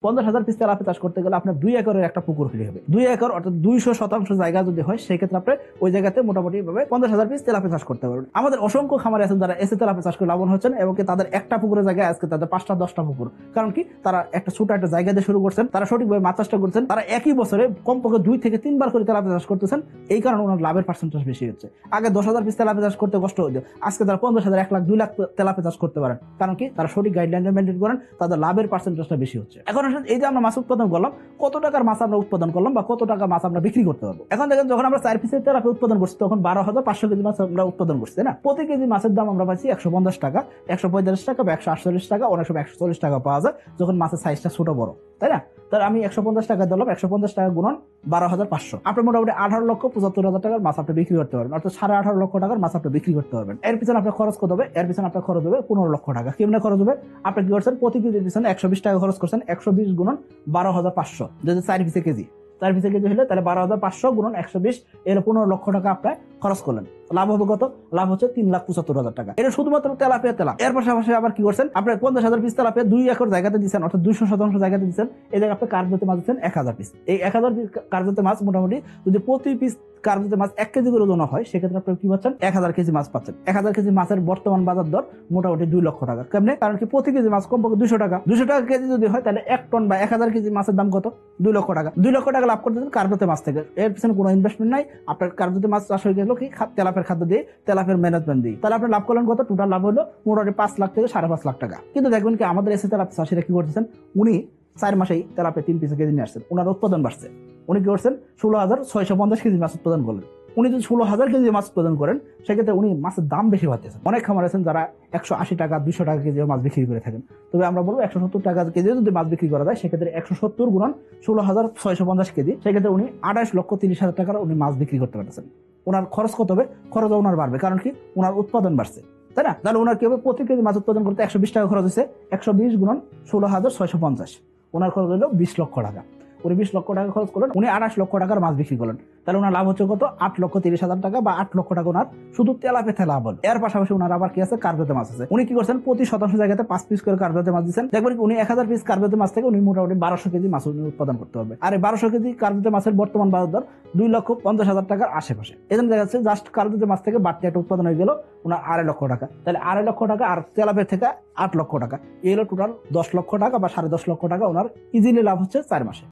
50,000 piece tilapia চাষ করতে গেলে আপনার 2 একরের একটা পুকুর ফেলে হবে। 2 একর অর্থাৎ 200% জায়গা যদি হয় সেক্ষেত্রে আপনি ওই জায়গাতে মোটামুটি ভাবে 50,000 পিস তেলাপিয়া চাষ করতে পারবেন। আমাদের অসংখ্য খামারি আছেন যারা এসে তেলাপিয়া চাষ করে লাভবান হচ্ছেন এবং তাদের একটা পুকুরের জায়গায় আজকে তাদের 5টা 10টা পুকুর। কারণ কি তারা একটা ছোট একটা জায়গা দিয়ে শুরু করছেন, তারা সঠিকভাবে মাছ চাষটা করছেন, তারা একই বছরে কমপক্ষে 2 থেকে 3 বার করে তেলাপিয়া চাষ করতেছেন। এই কারণে ওনার লাভের পার্সেন্টেজ বেশি হচ্ছে। আগে 10,000 পিস তেলাপিয়া চাষ করতে কষ্ট হতো, আজকে তারা 50,000 1 লাখ 2 লাখ তেলাপিয়া চাষ করতে পারেন। কারণ কি তারা সঠিক গাইডলাইন মেনটেন করেন, তাদের লাভের পার্সেন্টেজটা বেশি হচ্ছে। এখন আসলে এই যে আমরা মাছ উৎপাদন করলাম, কত টাকার মাছ আমরা উৎপাদন করলাম বা কত টাকা মাছ আমরা বিক্রি করতে পারবো। এখন দেখেন যখন আমরা 4 পিসের তেলাপিয়া উৎপাদন করছি তখন 12,500 কেজি মাছ আমরা উৎপাদন করছি না। প্রতি কেজি মাছের দাম আমরা পাচ্ছি 150 টাকা, 145 টাকা বা 148 টাকা, অনেক সময় 140 টাকা পাওয়া যায় যখন মাছের সাইজটা ছোট বড়, তাই না? তাহলে আমি 150 টাকা দিলাম, 150 টাকা গুণন 12,500, আপনি মোটামুটি 18,75,000 টাকার মাছ আপনি বিক্রি করতে পারবেন, অর্থাৎ 18.5 লক্ষ টাকার মাছ আপনি বিক্রি করতে পারবেন। এর পিছনে আপনার খরচ কত হবে? এর পিছনে আপনার খরচ হবে 15 লক্ষ টাকা। কেমনে খরচ হবে? আপনি কি করছেন? প্রতি কেজির পিছনে 120 টাকা খরচ করছেন, 120 গুণন 12,500, যদি 4 পিসে কেজি, 4 পিসে কেজি হলে তাহলে 12,500 গুণন 120 এর 15 লক্ষ টাকা আপনি খরচ করলেন। লাভ হবে কত? লাভ হচ্ছে 3,75,000 টাকা। এটা শুধুমাত্র তেলাপিয়া তেলা। এর পাশাপাশি আবার কি করছেন? আপনি 50,000 পিস তেলাপিয়া 2 একর জায়গাতে দিচ্ছেন, অর্থাৎ 200% জায়গাতে দিচ্ছেন। এই জায়গায় আপনি কার্যত মাছ দিচ্ছেন 1,000 পিস। এই 1,000 পিস কার্যত মাছ মোটামুটি যদি প্রতি পিস কার্যত মাছ 1 কেজি করে ওজন হয় সেক্ষেত্রে আপনি কি পাচ্ছেন? 1,000 কেজি মাছ পাচ্ছেন। 1,000 কেজি মাছের বর্তমান বাজার দর মোটামুটি 2 লক্ষ টাকা। কেমনে? কারণ কি প্রতি কেজি মাছ কমপক্ষে 200 টাকা। 200 টাকা কেজি যদি হয় তাহলে 1 টন বা 1,000 কেজি মাছের দাম কত? 2 লক্ষ টাকা। 2 লক্ষ টাকা লাভ করতেছেন কার্যত মাছ থেকে। এর পিছনে কোনো ইনভেস্টমেন্ট নাই। আপনার কার্যত মাছ চাষ হয়ে গেল কি তেলাপিয়ার খাদ্য দিয়ে, তেলাপিয়ার ম্যানেজমেন্ট দিয়ে। তাহলে আপনি লাভ করলেন কত? টোটাল লাভ হলো মোটামুটি 5 লাখ থেকে 5.5 লাখ টাকা। কিন্তু দেখবেন কি আমাদের এসে তেলাপিয়া চাষিরা কি করতেছেন? উনি 4 মাসেই তেলাপিয়া 3 পিস কেজি নিয়ে আসছেন, ওনার উৎপাদন বাড়ছে। উনি কি করছেন? 16,650 কেজি মাছ উৎপাদন করলেন। উনি যদি 16,000 কেজি মাছ উৎপাদন করেন সেক্ষেত্রে উনি মাছের দাম বেশি পাচ্ছেন। অনেক খামার আছেন যারা 180 টাকা 200 টাকা কেজি মাছ বিক্রি করে থাকেন। তবে আমরা বলবো 170 টাকা কেজি যদি মাছ বিক্রি করা যায় সেক্ষেত্রে 170 গুণন 16,650 কেজি, সেক্ষেত্রে উনি 28,30,000 টাকার উনি মাছ বিক্রি করতে পারতেছেন। ওনার খরচ কত হবে? খরচ ওনার বাড়বে, কারণ কি ওনার উৎপাদন বাড়ছে, তাই না? তাহলে ওনার কি হবে? প্রতি কেজি মাছ উৎপাদন করতে 120 টাকা খরচ হয়েছে, 120 গুণন 16,650, ওনার খরচ হলো 20 লক্ষ টাকা। উনি 20 লক্ষ টাকা খরচ করলেন, উনি 28 লক্ষ টাকার মাছ বিক্রি করলেন। তাহলে ওনার লাভ হচ্ছে কত? 8,30,000 টাকা বা 8 লক্ষ টাকা ওনার শুধু তেলাপিয়া লাভ হল। এর পাশাপাশি ওনার আবার কি আছে? কার্পেতে মাছ আছে। উনি কি করছেন? প্রতি শতাংশ জায়গাতে 5 পিস করে কার্পেতে মাছ দিচ্ছেন। দেখবেন উনি 1,000 পিস কার্পেতে মাছ থেকে উনি মোটামুটি 1200 কেজি মাছ উৎপাদন করতে পারবে। আর এই 1200 কেজি কার্পেতে মাছের বর্তমান বাজার দর 2,50,000 টাকার আশেপাশে। এজন্য দেখা যাচ্ছে জাস্ট কার্পেতে মাছ থেকে বাড়তি একটা উৎপাদন হয়ে গেল ওনার 2.5 লক্ষ টাকা। তাহলে 2.5 লক্ষ টাকা আর তেলাপিয়া থেকে 8 লক্ষ টাকা, এই হলো টোটাল 10 লক্ষ টাকা বা 10.5 লক্ষ টাকা ওনার ইজিলি লাভ হচ্ছে 4 মাসে।